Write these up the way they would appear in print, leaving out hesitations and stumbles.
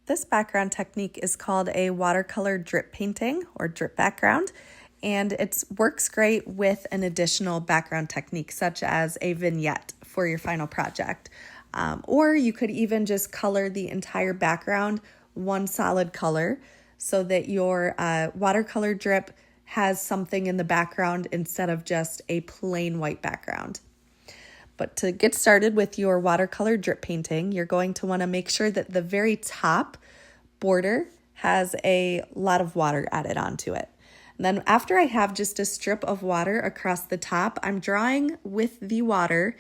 This background technique is called a watercolor drip painting or drip background, and it works great with an additional background technique such as a vignette for your final project. Or you could even just color the entire background one solid color so that your watercolor drip has something in the background instead of just a plain white background. But to get started with your watercolor drip painting, you're going to want to make sure that the very top border has a lot of water added onto it. And then after I have just a strip of water across the top, I'm drawing with the water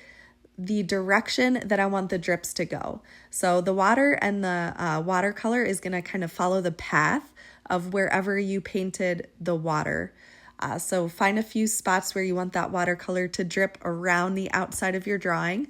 the direction that I want the drips to go. So the water and the watercolor is going to kind of follow the path of wherever you painted the water. So find a few spots where you want that watercolor to drip around the outside of your drawing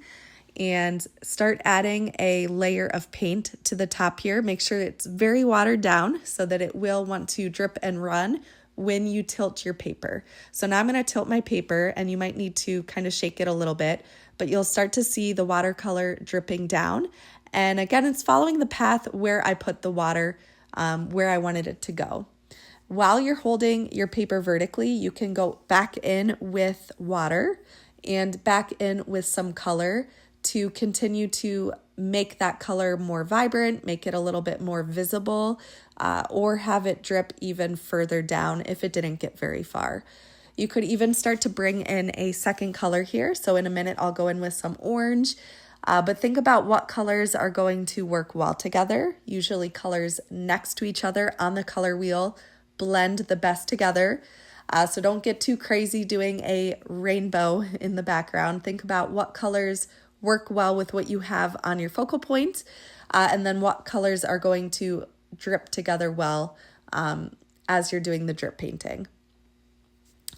and start adding a layer of paint to the top here. Make sure it's very watered down so that it will want to drip and run when you tilt your paper. So now I'm going to tilt my paper, and you might need to kind of shake it a little bit, but you'll start to see the watercolor dripping down. And again, it's following the path where I put the water, where I wanted it to go. While you're holding your paper vertically, you can go back in with water and back in with some color to continue to make that color more vibrant, make it a little bit more visible, or have it drip even further down if it didn't get very far. You could even start to bring in a second color here. So in a minute, I'll go in with some orange. But think about what colors are going to work well together. Usually colors next to each other on the color wheel blend the best together. So don't get too crazy doing a rainbow in the background. Think about what colors work well with what you have on your focal point, and then what colors are going to drip together well as you're doing the drip painting.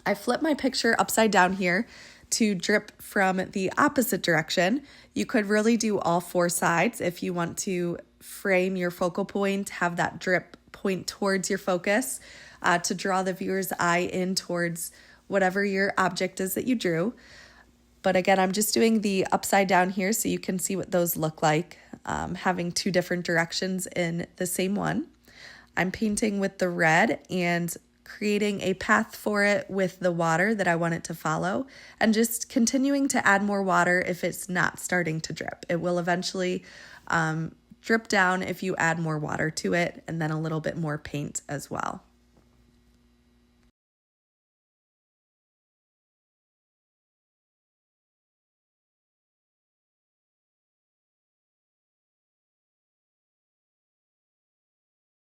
I flip my picture upside down here to drip from the opposite direction. You could really do all four sides if you want to frame your focal point, have that drip point towards your focus to draw the viewer's eye in towards whatever your object is that you drew. But again, I'm just doing the upside down here so you can see what those look like, having two different directions in the same one. I'm painting with the red and creating a path for it with the water that I want it to follow, and just continuing to add more water if it's not starting to drip. It will eventually drip down if you add more water to it, and then a little bit more paint as well.